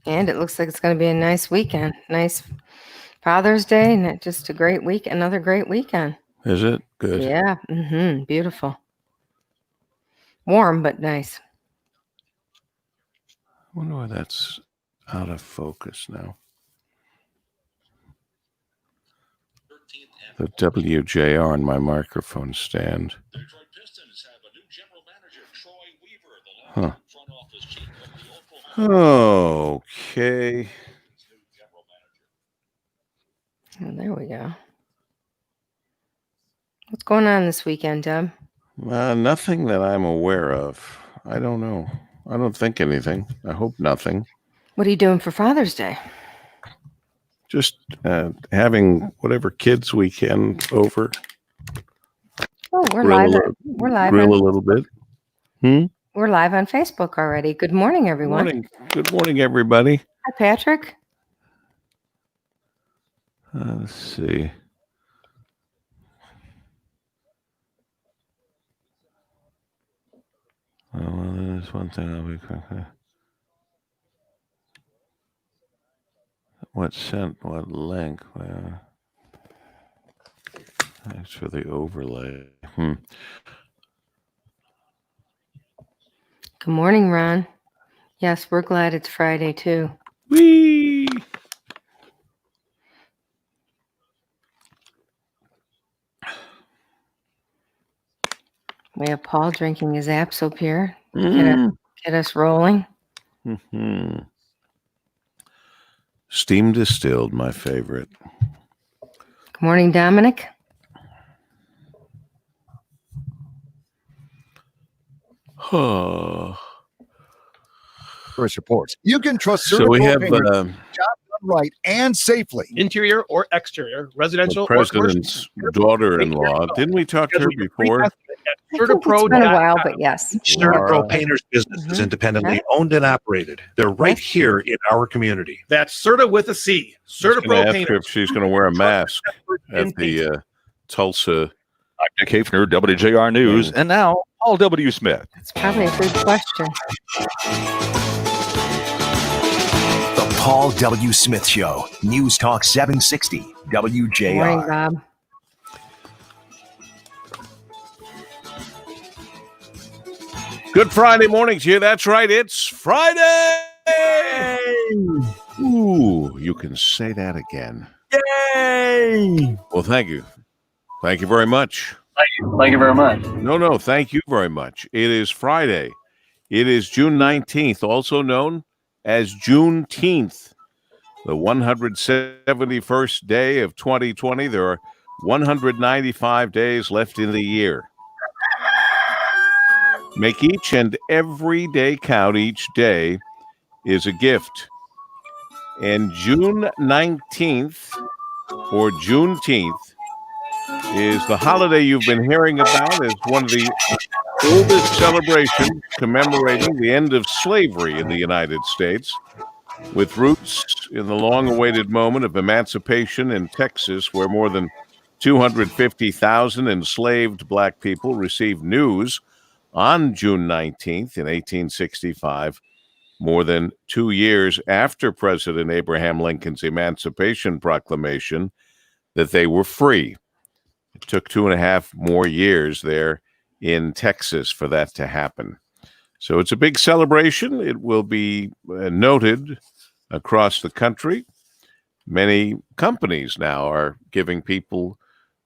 And it looks like it's going to be a nice weekend. Nice Father's Day, and just a great week. Another great weekend. Is it? Good. Yeah. Beautiful. Warm, but nice. I wonder why that's out of focus now. The WJR on my microphone stand. Huh. Okay. Oh, there we go. What's going on this weekend, Deb? Nothing that I'm aware of. I don't know. I don't think anything. I hope nothing. What are you doing for Father's Day? Just having whatever kids we can over. Oh, we're live. We're live. Grill a little bit. We're live on Facebook already. Good morning, everyone. Good morning, everybody. Hi, Patrick. Let's see. Oh, well, there's one thing I'll be quick. What sent? What link? Thanks for the overlay. Good morning, Ron. Yes, we're glad it's Friday, too. Whee! We have Paul drinking his apps up here. Get us rolling. Steam distilled, my favorite. Good morning, Dominic. First reports. You can trust So we have job done right and safely. Interior or exterior, residential the president's daughter-in-law. Didn't we talk to her before? It's been a while, but yes. CertaPro Painters business is independently owned and operated. They're right here in our community. That's Certa with a C. CertaPro Painters. If she's going to wear a mask at the Tulsa. I'm Dick Hafner, WJR News, and now Paul W. Smith. That's probably a good question. The Paul W. Smith Show, News Talk 760, WJR. Good morning, Bob. Good Friday morning to you. That's right. It's Friday. Ooh, you can say that again. Yay! Well, thank you. Thank you very much. Thank you very much. No, thank you very much. It is Friday. It is June 19th, also known as Juneteenth, the 171st day of 2020. There are 195 days left in the year. Make each and every day count. Each day is a gift. And June 19th, or Juneteenth, is the holiday you've been hearing about as one of the oldest celebrations commemorating the end of slavery in the United States, with roots in the long-awaited moment of emancipation in Texas, where more than 250,000 enslaved black people received news on June 19th in 1865, more than 2 years after President Abraham Lincoln's Emancipation Proclamation, that they were free. It took 2.5 more years there in Texas for that to happen. So it's a big celebration. It will be noted across the country. Many companies now are giving people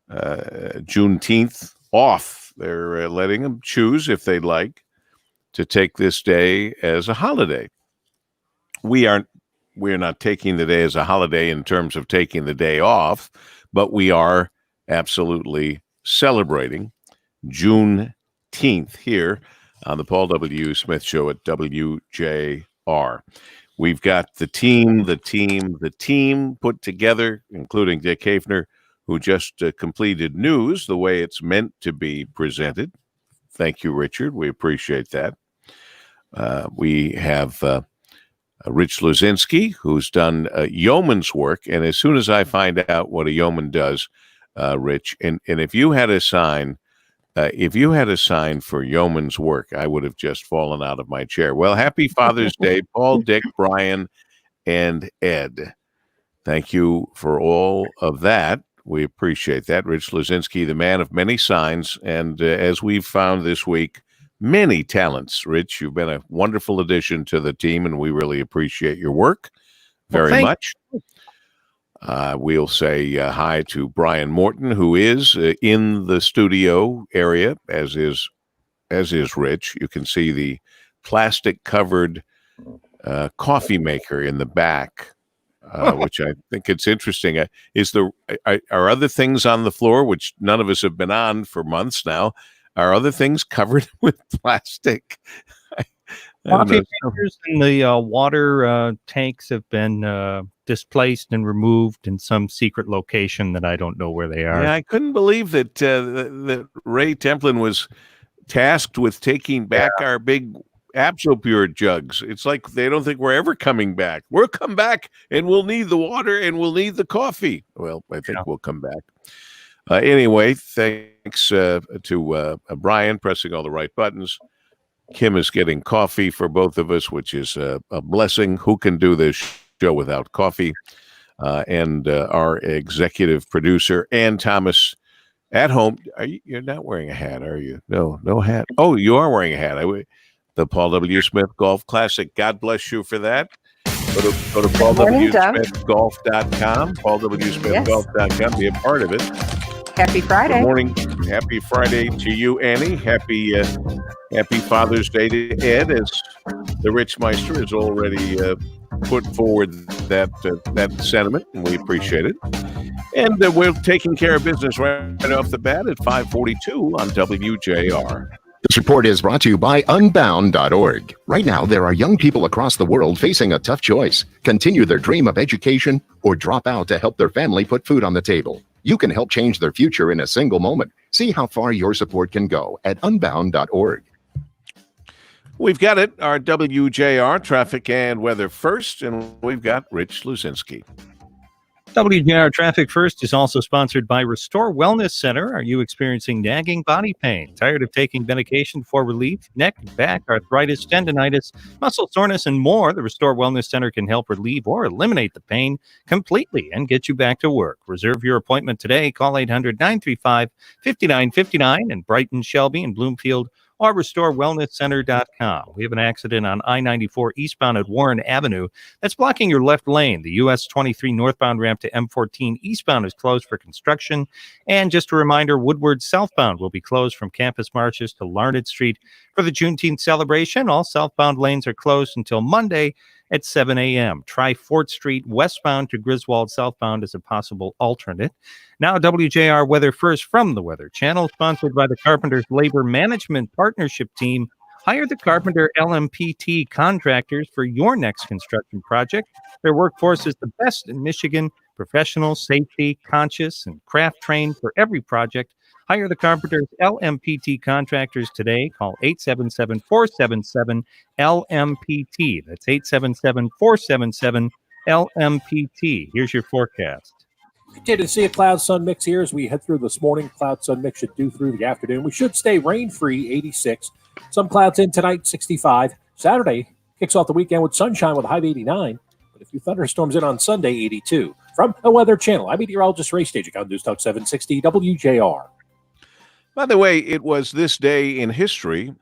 Juneteenth off. They're letting them choose if they'd like to take this day as a holiday. We're not taking the day as a holiday in terms of taking the day off, but we are absolutely celebrating Juneteenth here on the Paul W. Smith Show at WJR. We've got the team put together, including Dick Hafner, who just completed news the way it's meant to be presented. Thank you, Richard. We appreciate that. We have Rich Luzinski, who's done yeoman's work. And as soon as I find out what a yeoman does, Rich, and if you had a sign for yeoman's work, I would have just fallen out of my chair. Well, happy Father's Day, Paul, Dick, Brian, and Ed. Thank you for all of that. We appreciate that. Rich Luzinski, the man of many signs, and as we've found this week, many talents. Rich, you've been a wonderful addition to the team, and we really appreciate your work very much. We'll say hi to Brian Morton, who is in the studio area, as is Rich. You can see the plastic-covered coffee maker in the back. Which I think it's interesting. Are other things on the floor, which none of us have been on for months now, are other things covered with plastic? Coffee makers and the water tanks have been displaced and removed in some secret location that I don't know where they are. Yeah, I couldn't believe that Ray Templin was tasked with taking back our big Absolpure jugs. It's like they don't think we're ever coming back. We'll come back and we'll need the water and we'll need the coffee. Well, I think we'll come back. Anyway, thanks to Brian pressing all the right buttons. Kim is getting coffee for both of us, which is a blessing. Who can do this show without coffee? And our executive producer, Ann Thomas, at home. You're not wearing a hat, are you? No hat. Oh, you are wearing a hat. The Paul W. Smith Golf Classic. God bless you for that. Go to paulwsmithgolf.com, paulwsmithgolf.com. Be a part of it. Happy Friday. Good morning. Happy Friday to you, Annie. Happy Father's Day to Ed, as the Rich Meister has already put forward that sentiment, and we appreciate it. And we're taking care of business right off the bat at 5:42 on WJR. This report is brought to you by Unbound.org. Right now, there are young people across the world facing a tough choice: continue their dream of education or drop out to help their family put food on the table. You can help change their future in a single moment. See how far your support can go at Unbound.org. We've got it, our WJR traffic and weather first, and we've got Rich Luzinski. WJR Traffic First is also sponsored by Restore Wellness Center. Are you experiencing nagging body pain? Tired of taking medication for relief? Neck, back, arthritis, tendonitis, muscle soreness, and more? The Restore Wellness Center can help relieve or eliminate the pain completely and get you back to work. Reserve your appointment today. Call 800-935-5959 in Brighton, Shelby, and Bloomfield, or restorewellnesscenter.com. We have an accident on I-94 eastbound at Warren Avenue that's blocking your left lane. The US 23 northbound ramp to M14 eastbound is closed for construction. And just a reminder, Woodward southbound will be closed from Campus Marches to Larned Street for the Juneteenth celebration. All southbound lanes are closed until Monday at 7 a.m. Try Fort Street westbound to Griswold southbound as a possible alternate. Now, WJR Weather First from the Weather Channel, sponsored by the Carpenters Labor Management Partnership Team. Hire the Carpenter LMPT contractors for your next construction project. Their workforce is the best in Michigan, professional, safety, conscious, and craft trained for every project. Hire the Carpenters LMPT contractors today. Call 877-477-LMPT. That's 877-477-LMPT. Here's your forecast. Continue to see a cloud-sun mix here as we head through this morning. Cloud-sun mix should do through the afternoon. We should stay rain-free, 86. Some clouds in tonight, 65. Saturday kicks off the weekend with sunshine with a high of 89. But a few thunderstorms in on Sunday, 82. From the Weather Channel, I'm meteorologist Ray Stage on News Talk 760 WJR. By the way, it was this day in history,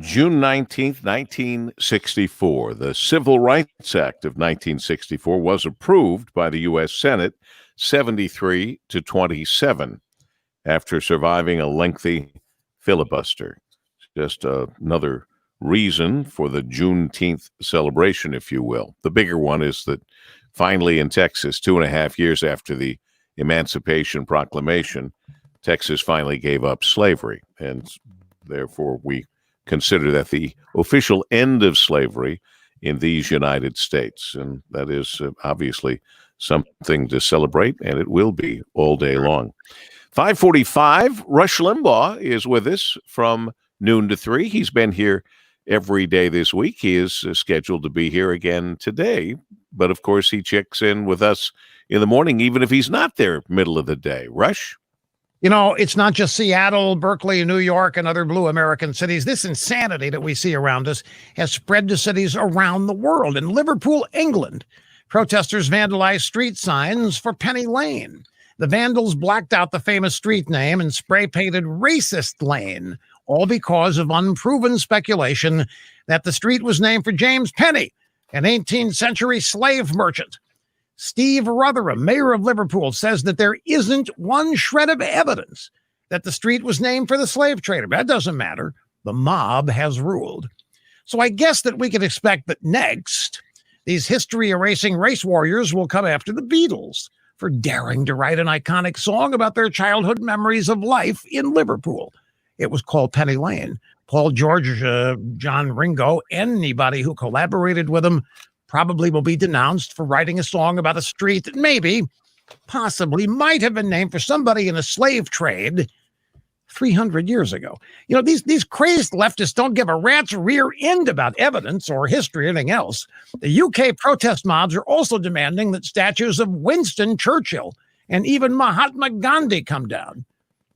June 19th, 1964. The Civil Rights Act of 1964 was approved by the U.S. Senate 73-27 after surviving a lengthy filibuster. Just another reason for the Juneteenth celebration, if you will. The bigger one is that finally in Texas, 2.5 years after the Emancipation Proclamation, Texas finally gave up slavery, and therefore we consider that the official end of slavery in these United States. And that is obviously something to celebrate, and it will be all day long. 5:45, Rush Limbaugh is with us from noon to 3. He's been here every day this week. He is scheduled to be here again today, but of course he checks in with us in the morning, even if he's not there middle of the day. Rush? You know, it's not just Seattle, Berkeley, New York, and other blue American cities. This insanity that we see around us has spread to cities around the world. In Liverpool, England, protesters vandalized street signs for Penny Lane. The vandals blacked out the famous street name and spray painted Racist Lane, all because of unproven speculation that the street was named for James Penny, an 18th century slave merchant. Steve Rotherham, mayor of Liverpool, says that there isn't one shred of evidence that the street was named for the slave trader. That doesn't matter. The mob has ruled. So I guess that we can expect that next, these history-erasing race warriors will come after the Beatles for daring to write an iconic song about their childhood memories of life in Liverpool. It was called Penny Lane. Paul George, John Ringo, anybody who collaborated with him probably will be denounced for writing a song about a street that maybe, possibly, might have been named for somebody in a slave trade 300 years ago. You know, these crazed leftists don't give a rat's rear end about evidence or history or anything else. The UK protest mobs are also demanding that statues of Winston Churchill and even Mahatma Gandhi come down.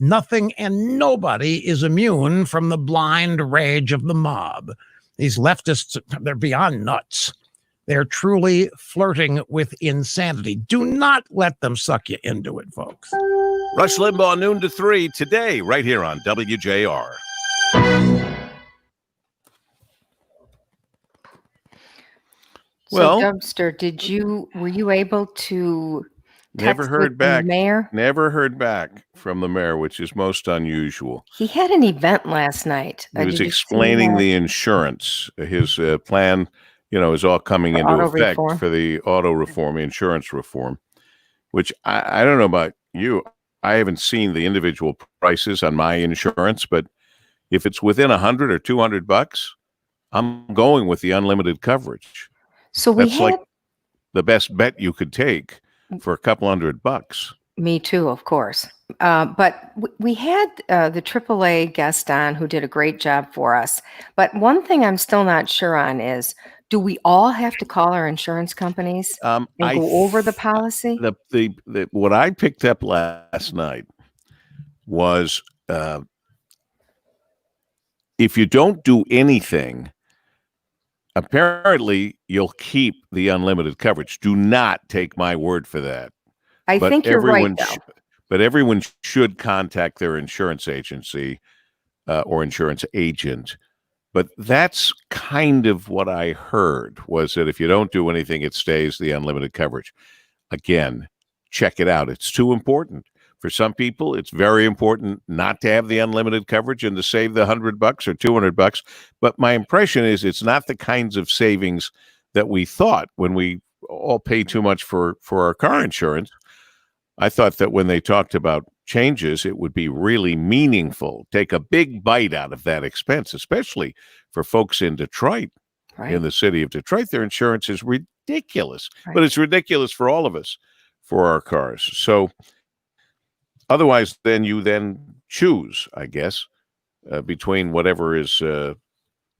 Nothing and nobody is immune from the blind rage of the mob. These leftists, they're beyond nuts. They're truly flirting with insanity. Do not let them suck you into it, folks. Rush Limbaugh, noon to 3 today, right here on WJR. So, Dubster, were you able to Never heard back. Mayor? Never heard back from the mayor, which is most unusual. He had an event last night. He was explaining the insurance. His plan, is all coming into effect for the auto reform, insurance reform, which I don't know about you. I haven't seen the individual prices on my insurance, but if it's within $100 or $200, I'm going with the unlimited coverage. So that's like the best bet you could take for a couple $100. Me too, of course. But we had the AAA guest on who did a great job for us. But one thing I'm still not sure on is, do we all have to call our insurance companies and go over the policy? The what I picked up last night was if you don't do anything, apparently you'll keep the unlimited coverage. Do not take my word for that. I think you're right, though. But everyone should contact their insurance agency or insurance agent. But that's kind of what I heard, was that if you don't do anything, it stays the unlimited coverage. Again, check it out. It's too important. For some people, it's very important not to have the unlimited coverage and to save the $100 or $200. But my impression is it's not the kinds of savings that we thought when we all pay too much for our car insurance. I thought that when they talked about changes, it would be really meaningful. Take a big bite out of that expense, especially for folks in Detroit, in the city of Detroit. Their insurance is ridiculous, but it's ridiculous for all of us for our cars. So otherwise, then you choose, I guess, between whatever is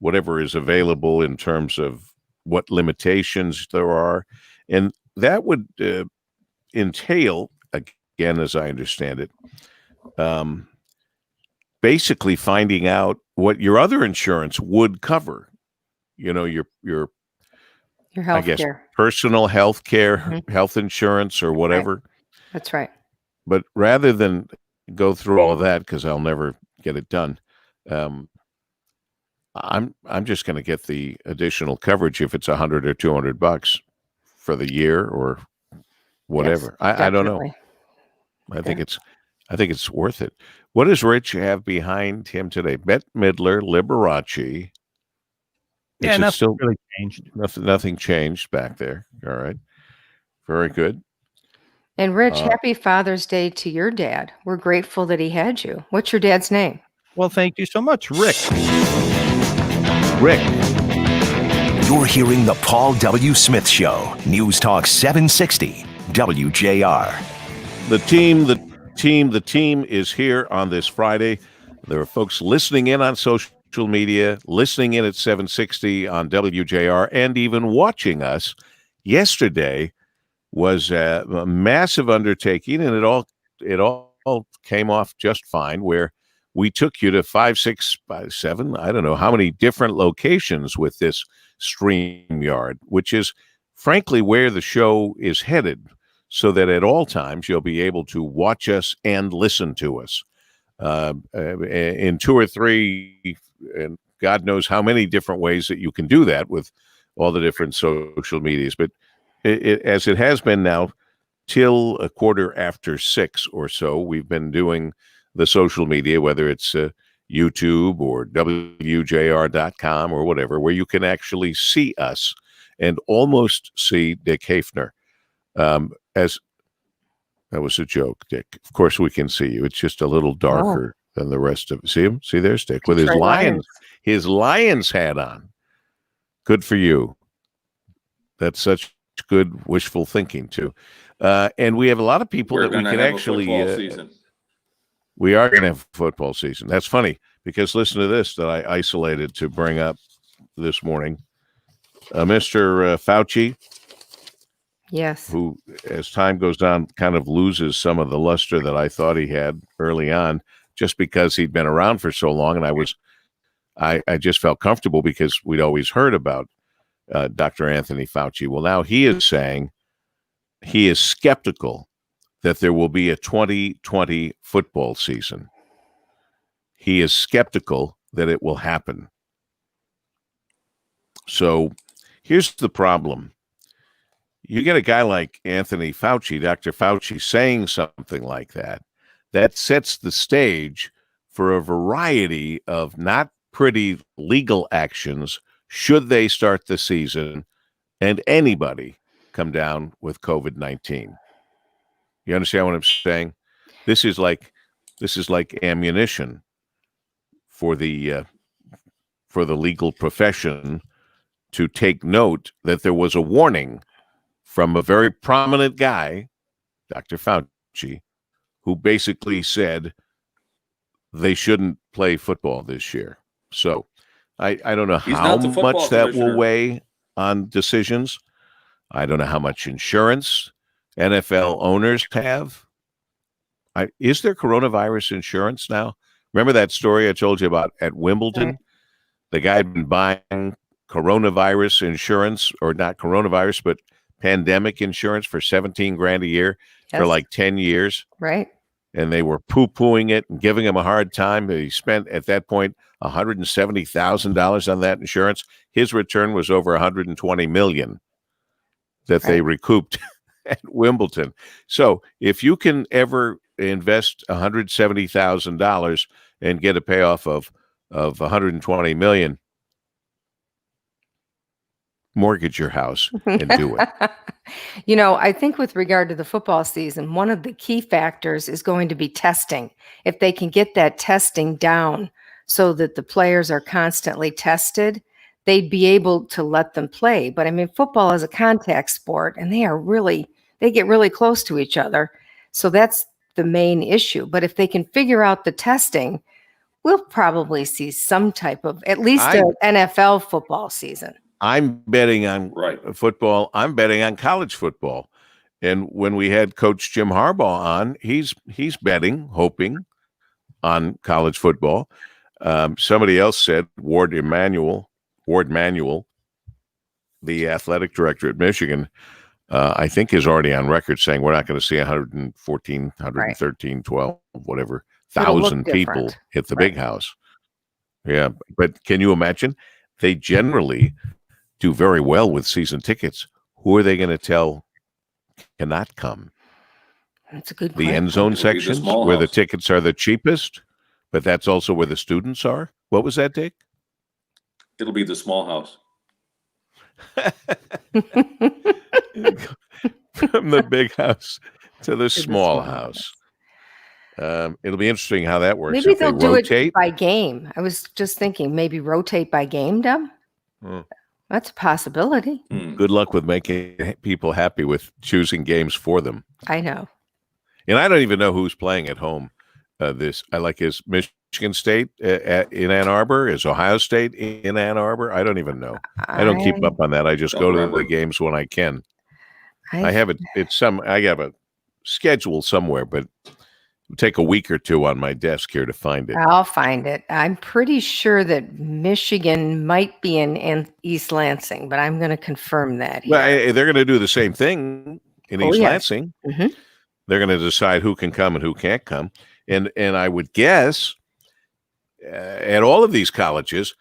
available in terms of what limitations there are. And that would entail, again, as I understand it, basically finding out what your other insurance would cover. Your health I guess care. Personal health care, health insurance, or whatever. Right. That's right. But rather than go through all of that, because I'll never get it done, I'm just going to get the additional coverage if it's $100 or $200 for the year or whatever. Yes, I don't know. I think it's worth it. What does Rich have behind him today? Bette Midler, Liberace. Yeah, nothing really changed. Nothing changed back there. All right. Very good. And Rich, happy Father's Day to your dad. We're grateful that he had you. What's your dad's name? Well, thank you so much, Rick. Rick. You're hearing the Paul W. Smith Show. News Talk 760 WJR. The team is here on this Friday. There are folks listening in on social media, listening in at 760 on WJR, and even watching us. Yesterday was a massive undertaking, and it all came off just fine, where we took you to 5, 6, 7, I don't know how many different locations with this StreamYard, which is frankly where the show is headed, so that at all times you'll be able to watch us and listen to us in 2 or 3, and God knows how many different ways that you can do that with all the different social medias. But as it has been now, till 6:15 or so, we've been doing the social media, whether it's YouTube or WJR.com or whatever, where you can actually see us and almost see Dick Hafner. As that was a joke, Dick. Of course we can see you. It's just a little darker than the rest of. See him? See there's Dick with his Lions hat on. Good for you. That's such good wishful thinking too. And we have a lot of people that we can actually. We are going to have football season. That's funny because listen to this that I isolated to bring up this morning. Mr. Fauci. Yes. Who, as time goes on, kind of loses some of the luster that I thought he had early on, just because he'd been around for so long. And I just felt comfortable because we'd always heard about Dr. Anthony Fauci. Well, now he is saying he is skeptical that there will be a 2020 football season. He is skeptical that it will happen. So here's the problem. You get a guy like Anthony Fauci, Dr. Fauci, saying something like that, that sets the stage for a variety of not pretty legal actions should they start the season and anybody come down with COVID-19. You understand what I'm saying? This is like ammunition for the legal profession to take note that there was a warning from a very prominent guy, Dr. Fauci, who basically said they shouldn't play football this year. So I don't know how much that will weigh on decisions. I don't know how much insurance NFL owners have. Is there coronavirus insurance now? Remember that story I told you about at Wimbledon? Right. The guy had been buying coronavirus insurance, or not coronavirus, but pandemic insurance for $17,000 a year for like 10 years. Right. And they were poo-pooing it and giving him a hard time. He spent at that point $170,000 on that insurance. His return was over $120 million that they recouped at Wimbledon. So if you can ever invest $170,000 and get a payoff of $120 million, mortgage your house and do it. You know, I think with regard to the football season, one of the key factors is going to be testing. If they can get that testing down so that the players are constantly tested, they'd be able to let them play. But I mean, football is a contact sport, and they get really close to each other. So that's the main issue. But if they can figure out the testing, we'll probably see some type of, at least an NFL football season. I'm betting on football. I'm betting on college football. And when we had Coach Jim Harbaugh on, he's betting, hoping on college football. Somebody else said Ward Manuel, the athletic director at Michigan, I think is already on record saying we're not going to see 114, 113, 12, whatever, 1,000 people hit the big house. Yeah. But can you imagine? They generally do very well with season tickets. Who are they going to tell cannot come? That's a good The end zone sections where the tickets are the cheapest, but that's also where the students are. What was that, Dick? It'll be the small house. From the big house to the small house. It'll be interesting how that works. Maybe they'll do it by game. I was just thinking maybe rotate by game, Deb. That's a possibility. Good luck with making people happy with choosing games for them. I know. And I don't even know who's playing at home. Is Michigan State in Ann Arbor? Is Ohio State in Ann Arbor? I don't even know. I don't keep up on that. I just go to the games when I can. I have it. I have a schedule somewhere, but It'll take a week or two on my desk here to find it. I'll find it. I'm pretty sure that Michigan might be in East Lansing, but I'm going to confirm that here. Well, they're going to do the same thing in East Lansing. Mm-hmm. They're going to decide who can come and who can't come. And I would guess at all of these colleges,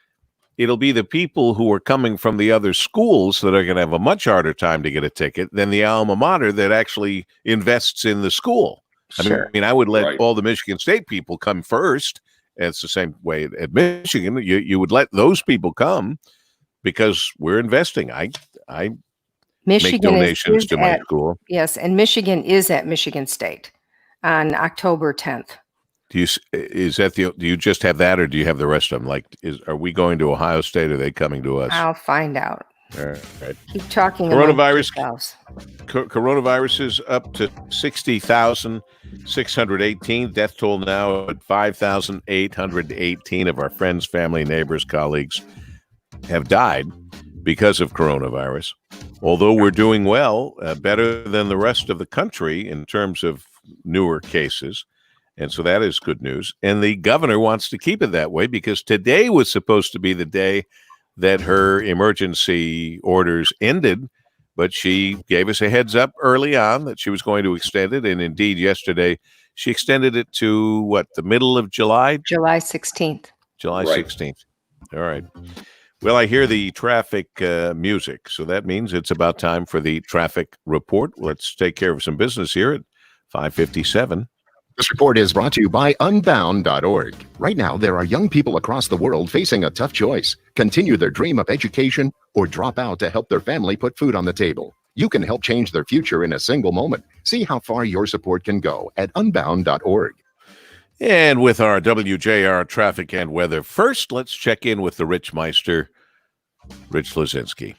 it'll be the people who are coming from the other schools that are going to have a much harder time to get a ticket than the alma mater that actually invests in the school. Sure. I mean, I would let all the Michigan State people come first. It's the same way at Michigan. You would let those people come because we're investing. I make donations to my school. Yes, and Michigan is at Michigan State on October 10th. Do you just have that, or do you have the rest of them? Like, are we going to Ohio State? Or are they coming to us? I'll find out. All right. Keep talking. Coronavirus is up to 60,618. Death toll now at 5,818 of our friends, family, neighbors, colleagues have died because of coronavirus. Although we're doing well, better than the rest of the country in terms of newer cases. And so that is good news. And the governor wants to keep it that way because today was supposed to be the day that her emergency orders ended, but she gave us a heads up early on that she was going to extend it. And indeed, yesterday, she extended it to the middle of July? July 16th. July 16th. All right. Well, I hear the traffic music, so that means it's about time for the traffic report. Let's take care of some business here at 5:57. This report is brought to you by Unbound.org. Right now, there are young people across the world facing a tough choice: continue their dream of education or drop out to help their family put food on the table. You can help change their future in a single moment. See how far your support can go at Unbound.org. And with our WJR traffic and weather, first, let's check in with the Rich Meister, Rich Lazinski.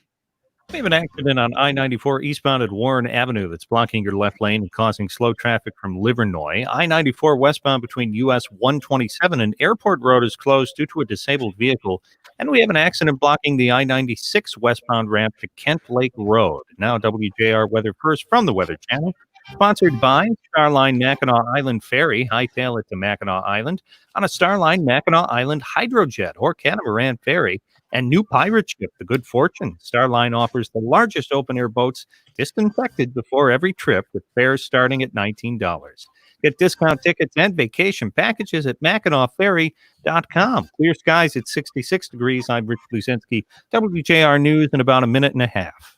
We have an accident on I-94 eastbound at Warren Avenue that's blocking your left lane and causing slow traffic from Livernois. I-94 westbound between US 127 and Airport Road is closed due to a disabled vehicle. And we have an accident blocking the I-96 westbound ramp to Kent Lake Road. Now WJR weather first from the Weather Channel. Sponsored by Starline Mackinac Island Ferry. Hightail it to Mackinac Island on a Starline Mackinac Island Hydrojet or Catamaran Ferry. And new pirate ship, the Good Fortune. Starline offers the largest open-air boats disinfected before every trip, with fares starting at $19. Get discount tickets and vacation packages at MackinacFerry.com. Clear skies at 66 degrees. I'm Rich Luzinski. WJR News in about a minute and a half.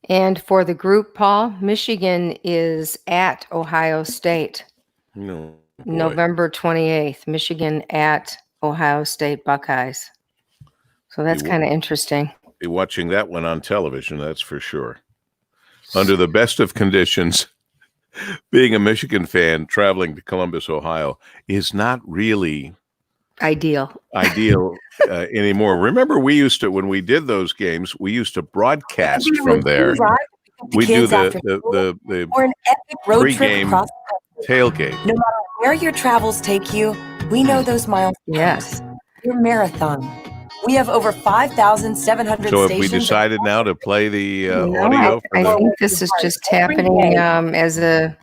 And for the group, Paul, Michigan is at Ohio State. November 28th. Michigan at Ohio State Buckeyes. So that's kind of interesting. Be watching that one on television, that's for sure. Under the best of conditions, being a Michigan fan traveling to Columbus, Ohio is not really ideal anymore. Remember, we used to, when we did those games, we used to broadcast from there. We do the or an epic road pre-game trip tailgate. No matter where your travels take you, we know those miles. Yes. Your marathon. We have over 5,700 So stations. have we decided now to play the audio? I think this is just happening as a...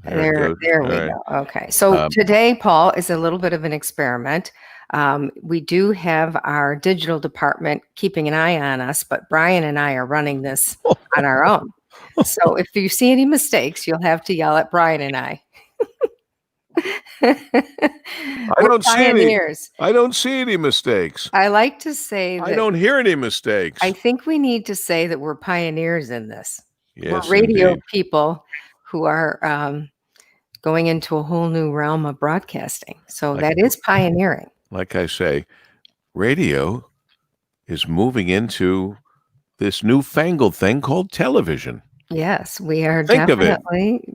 There we go. Okay. So today, Paul, is a little bit of an experiment. We do have our digital department keeping an eye on us, but Brian and I are running this on our own. So if you see any mistakes, you'll have to yell at Brian and I. I don't see any mistakes. I like to say that I don't hear any mistakes. I think we need to say that we're pioneers in this. Yes, we're radio indeed. people who are going into a whole new realm of broadcasting. So that is pioneering. Like I say, radio is moving into this newfangled thing called television. Yes, we are Think of it. definitely.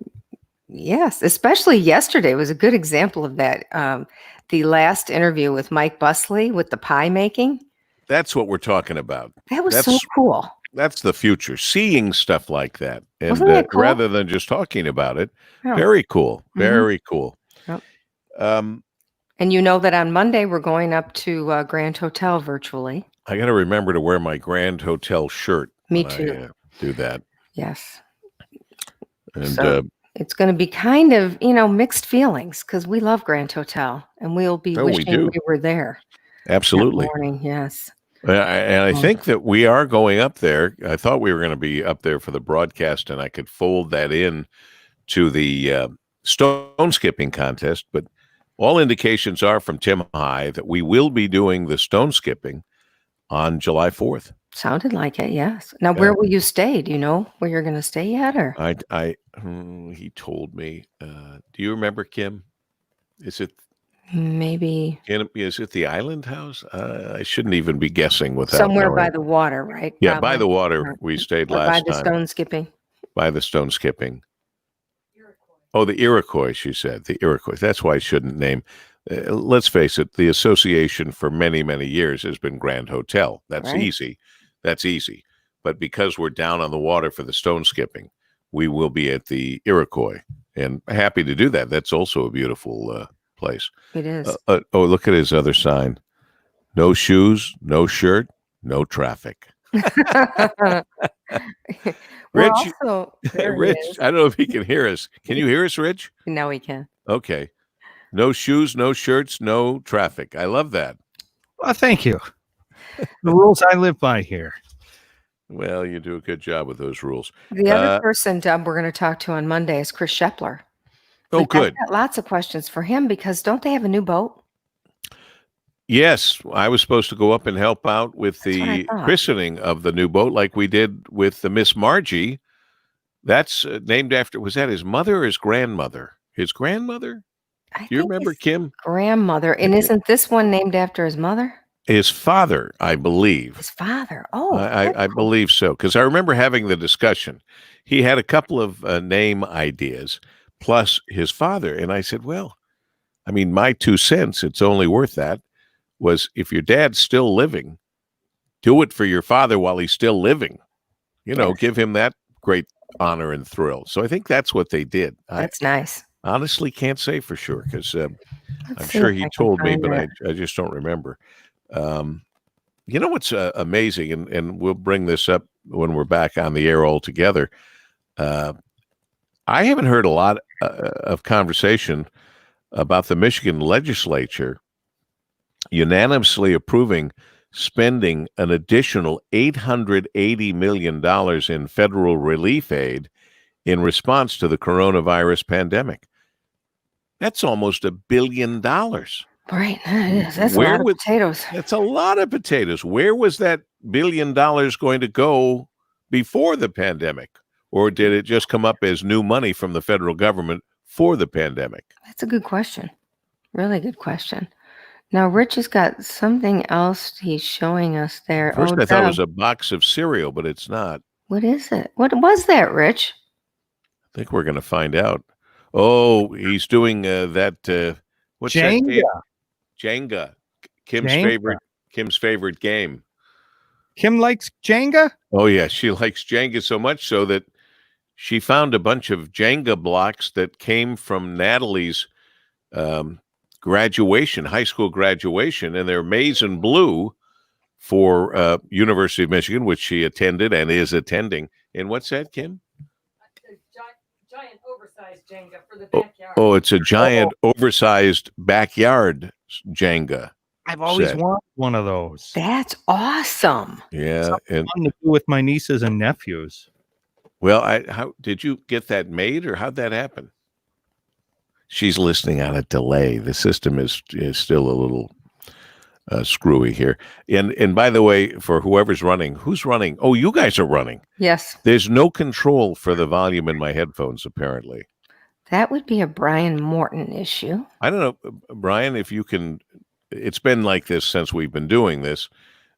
Yes, especially yesterday was a good example of that. The last interview with Mike Busley with the pie making. That's what we're talking about. That was so cool. That's the future. Seeing stuff like that, and Wasn't that cool? rather than just talking about it. Yeah. Very cool. Very cool. Yep. Um, And you know that on Monday we're going up to Grand Hotel virtually. I got to remember to wear my Grand Hotel shirt. Me when too. I, do that. Yes. And So it's going to be kind of, mixed feelings because we love Grand Hotel and we'll be Oh, we wishing do. we were there that absolutely. morning. Yes. And I think that we are going up there. I thought we were going to be up there for the broadcast, and I could fold that in to the stone skipping contest. But all indications are from Tim High that we will be doing the stone skipping on July 4th. Sounded like it, yes. Now, where will you stay? Do you know where you're going to stay yet? Or he told me. Do you remember, Kim? Is it maybe is it the Island House? I shouldn't even be guessing without somewhere knowing. by the water, right? Yeah, Probably. by the water. We stayed Or last by the time. stone skipping. By the stone skipping. Oh, the Iroquois, she said. The Iroquois. That's why I shouldn't name. Let's face it, the association for many, many years has been Grand Hotel. That's Right. easy. That's easy. But because we're down on the water for the stone skipping, we will be at the Iroquois. And happy to do that. That's also a beautiful place. It is. Oh, look at his other sign. No shoes, no shirt, no traffic. Rich, Rich, I don't know if he can hear us. Can you hear us, Rich? No, he can. Okay. No shoes, no shirts, no traffic. I love that. Well, thank you. The rules I live by here. Well, you do a good job with those rules. The other person, Deb, we're going to talk to on Monday is Chris Shepler. Oh, good. I've got lots of questions for him because don't they have a new boat? Yes, I was supposed to go up and help out with the christening of the new boat like we did with the Miss Margie. That's named after, was that his mother or his grandmother? His grandmother? Do you remember, Kim? Grandmother. And isn't this one named after his mother? His father, I believe. His father. Oh, I believe so. Because I remember having the discussion. He had a couple of name ideas, plus his father. And I said, well, I mean, my 2 cents, it's only worth that, was if your dad's still living, do it for your father while he's still living. Give him that great honor and thrill. So I think that's what they did. That's nice. Honestly can't say for sure because I'm sure he told me, but I just don't remember. You know what's amazing, and we'll bring this up when we're back on the air altogether. I haven't heard a lot of conversation about the Michigan legislature unanimously approving spending an additional $880 million in federal relief aid in response to the coronavirus pandemic. That's almost $1 billion. Right. That's a lot of potatoes. That's a lot of potatoes. Where was that $1 billion going to go before the pandemic? Or did it just come up as new money from the federal government for the pandemic? That's a good question. Really good question. Now, Rich has got something else he's showing us there. First, I thought it was a box of cereal, but it's not. What is it? What was that, Rich? I think we're going to find out. Oh, he's doing that. What's Jenga. that game? Jenga. Kim's favorite game. Kim likes Jenga? Oh, yeah. She likes Jenga so much so that she found a bunch of Jenga blocks that came from Natalie's graduation, high school graduation, and they're maize and blue for University of Michigan, which she attended and is attending. And what's that, Kim? Giant oversized Jenga for the backyard. Oh, it's a giant oversized backyard Jenga. I've always set. wanted one of those. That's awesome. Yeah, Something and fun to do with my nieces and nephews. well, how did you get that made, or how'd that happen? She's listening on a delay. The system is still a little screwy here. And by the way, for whoever's running, who's running? Oh, you guys are running. Yes. There's no control for the volume in my headphones, apparently. That would be a Brian Morton issue. I don't know, Brian, if you can. It's been like this since we've been doing this,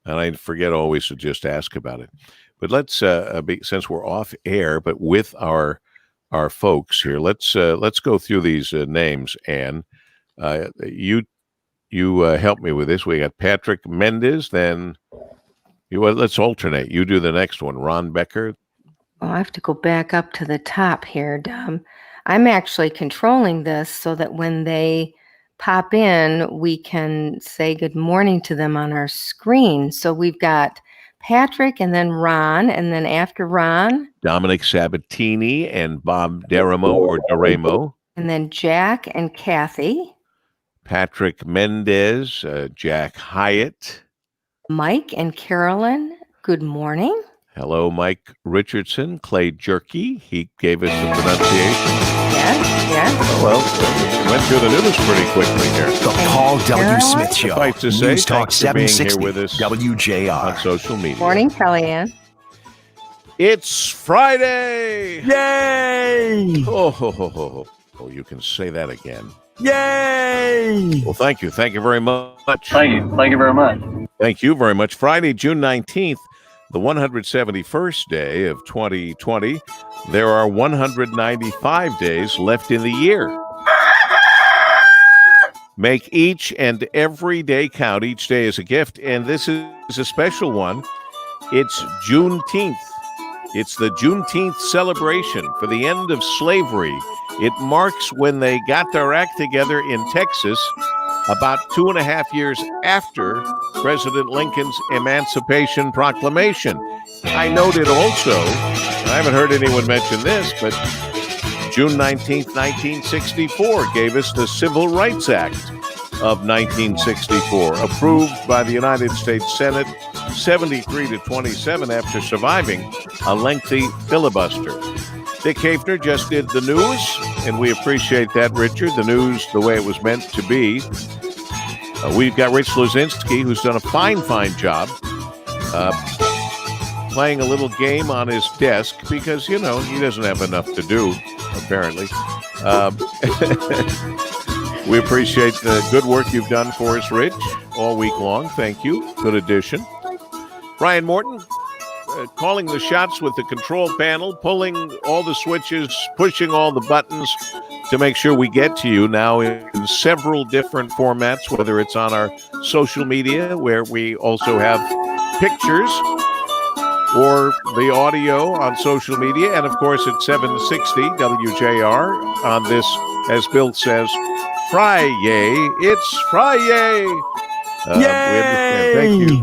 and I forget always to just ask about it. But let's, since we're off air, but with our folks here, let's go through these names. Ann, you help me with this. We got Patrick Mendez. Then let's alternate. You do the next one. Ron Becker. Well, I have to go back up to the top here. I'm actually controlling this so that when they pop in, we can say good morning to them on our screen. So we've got Patrick, and then Ron, and then after Ron, Dominic Sabatini and Bob Daramo. And then Jack and Kathy. Patrick Mendez, Jack Hyatt. Mike and Carolyn, good morning. Hello, Mike Richardson. Clay Jerky, he gave us the pronunciation. Yes. Well, went through the news pretty quickly here. The Paul W. Smith Show. Suffice to say, News Talk thanks for being 760 here with us WJR. on social media. Morning, Kellyanne. It's Friday! Yay! Oh, you can say that again. Yay! Well, thank you. Thank you very much. Thank you very much. Thank you very much. Friday, June 19th, the 171st day of 2020. There are 195 days left in the year. Make each and every day count. Each day is a gift, and this is a special one. It's Juneteenth. It's the Juneteenth celebration for the end of slavery. It marks when they got their act together in Texas about 2.5 years after President Lincoln's Emancipation Proclamation. I noted also, I haven't heard anyone mention this, but June 19th, 1964 gave us the Civil Rights Act of 1964, approved by the United States Senate 73-27 after surviving a lengthy filibuster. Dick Hafner just did the news, and we appreciate that, Richard. The news the way it was meant to be. We've got Rich Luzinski, who's done a fine job playing a little game on his desk because, he doesn't have enough to do, apparently. We appreciate the good work you've done for us, Rich, all week long. Thank you. Good addition. Brian Morton, calling the shots with the control panel, pulling all the switches, pushing all the buttons to make sure we get to you now in several different formats, whether it's on our social media, where we also have pictures, or the audio on social media, and of course at 760 WJR on this, as Bill says, Friday. It's Friday.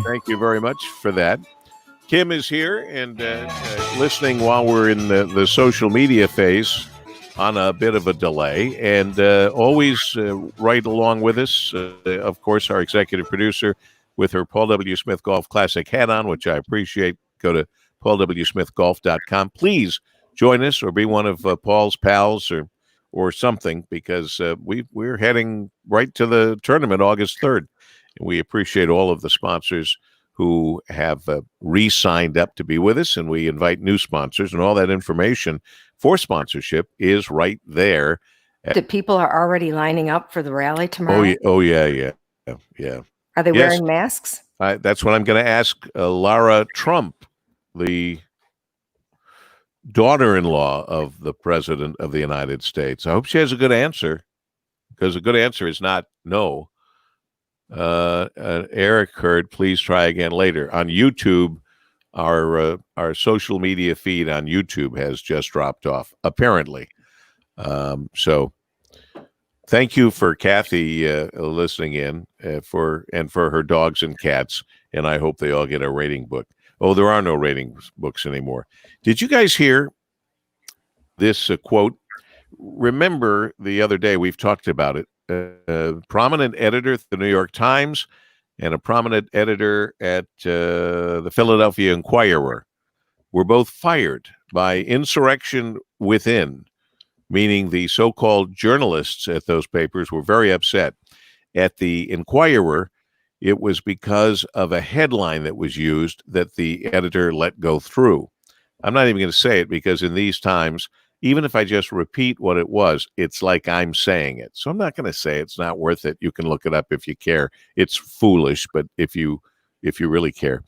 Thank you very much for that. Kim is here and listening while we're in the social media phase on a bit of a delay, and always right along with us, of course, our executive producer with her Paul W. Smith Golf Classic hat on, which I appreciate. Go to paulwsmithgolf.com. Please join us or be one of Paul's pals or something, because we're heading right to the tournament August 3rd. And we appreciate all of the sponsors who have re-signed up to be with us, and we invite new sponsors, and all that information for sponsorship is right there. The people are already lining up for the rally tomorrow? Oh, yeah. Are they wearing masks? That's what I'm going to ask Lara Trump, the daughter-in-law of the President of the United States. I hope she has a good answer, because a good answer is not no. Eric heard, please try again later. On YouTube, our social media feed on YouTube has just dropped off, apparently. So thank you for Kathy listening in for her dogs and cats, and I hope they all get a rating book. Oh, there are no rating books anymore. Did you guys hear this quote? Remember the other day, we've talked about it. A prominent editor at the New York Times and a prominent editor at the Philadelphia Inquirer were both fired by Insurrection Within, meaning the so-called journalists at those papers were very upset. At the Inquirer, it was because of a headline that was used that the editor let go through. I'm not even going to say it, because in these times, even if I just repeat what it was, it's like I'm saying it. So I'm not going to say it. It's not worth it. You can look it up if you care. It's foolish, but if you really care.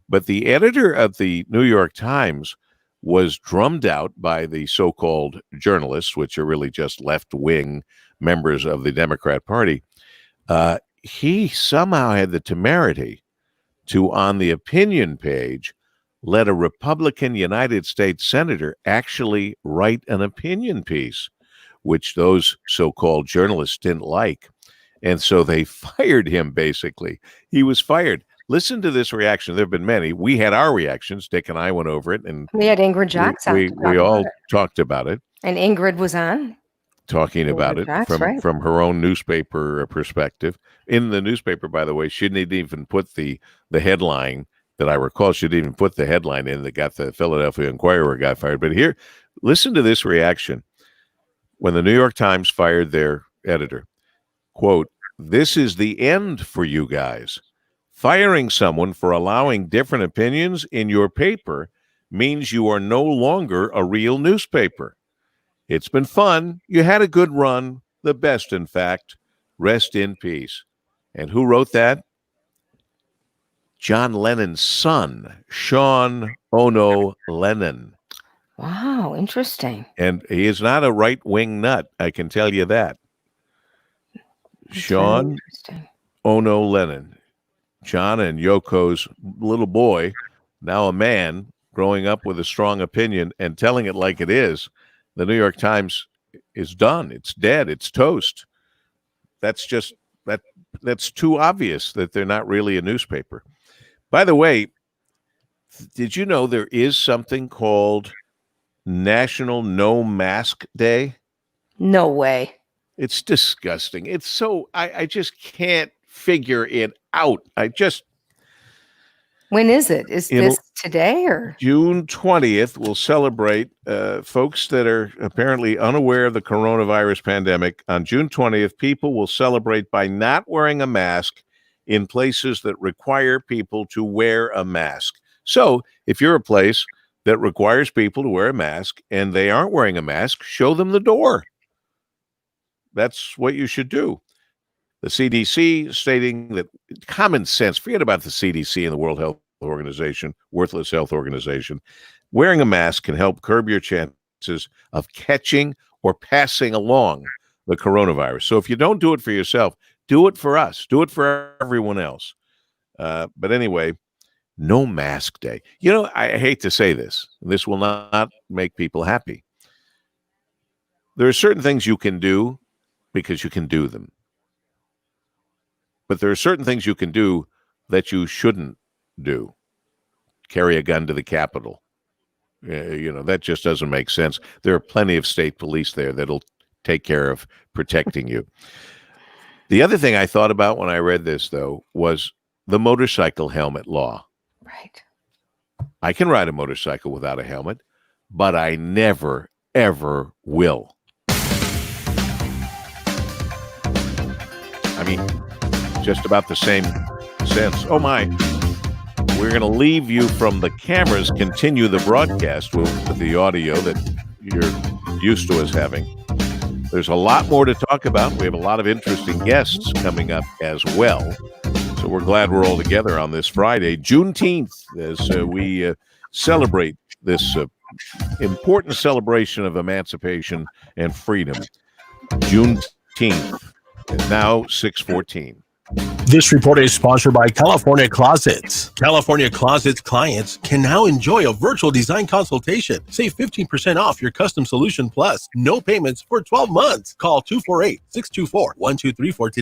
But the editor of the New York Times was drummed out by the so-called journalists, which are really just left-wing members of the Democrat Party. He somehow had the temerity to, on the opinion page, let a Republican United States senator actually write an opinion piece, which those so-called journalists didn't like. And so they fired him, basically. He was fired. Listen to this reaction. There have been many. We had our reactions. Dick and I went over it, and We had Ingrid Jocks on. we all talked about it. And Ingrid was on. Talking about it Jocks, right. from her own newspaper perspective. In the newspaper, by the way, she didn't even put the headline that I recall. She didn't even put the headline in that got the Philadelphia Inquirer got fired. But here, listen to this reaction. When the New York Times fired their editor, quote, "This is the end for you guys. Firing someone for allowing different opinions in your paper means you are no longer a real newspaper. It's been fun. You had a good run. The best, in fact. Rest in peace." And who wrote that? John Lennon's son, Sean Ono Lennon. Wow, interesting. And he is not a right-wing nut, I can tell you that. Sean Ono Lennon. John and Yoko's little boy, now a man, growing up with a strong opinion and telling it like it is. The New York Times is done. It's dead. It's toast. That's just that's too obvious that they're not really a newspaper. By the way, did you know there is something called National No Mask Day? No way. It's disgusting. It's so I just can't figure it out. When is it? Is this today or? June 20th, we'll celebrate folks that are apparently unaware of the coronavirus pandemic. On June 20th, people will celebrate by not wearing a mask in places that require people to wear a mask. So if you're a place that requires people to wear a mask and they aren't wearing a mask, show them the door. That's what you should do. The CDC stating that common sense, forget about the CDC and the World Health Organization, worthless health organization. Wearing a mask can help curb your chances of catching or passing along the coronavirus. So if you don't do it for yourself, do it for us. Do it for everyone else. But anyway, no mask day. You know, I hate to say this. This will not make people happy. There are certain things you can do because you can do them. But there are certain things you can do that you shouldn't do. Carry a gun to the Capitol. That just doesn't make sense. There are plenty of state police there that'll take care of protecting you. The other thing I thought about when I read this, though, was the motorcycle helmet law. Right. I can ride a motorcycle without a helmet, but I never, ever will. I mean, just about the same sense. Oh, my. We're going to leave you from the cameras, continue the broadcast with the audio that you're used to us having. There's a lot more to talk about. We have a lot of interesting guests coming up as well. So we're glad we're all together on this Friday, Juneteenth, as we celebrate this important celebration of emancipation and freedom. Juneteenth, now 6:14. This report is sponsored by California Closets. California Closets clients can now enjoy a virtual design consultation. Save 15% off your custom solution plus. No payments for 12 months. Call 248-624-1234 today.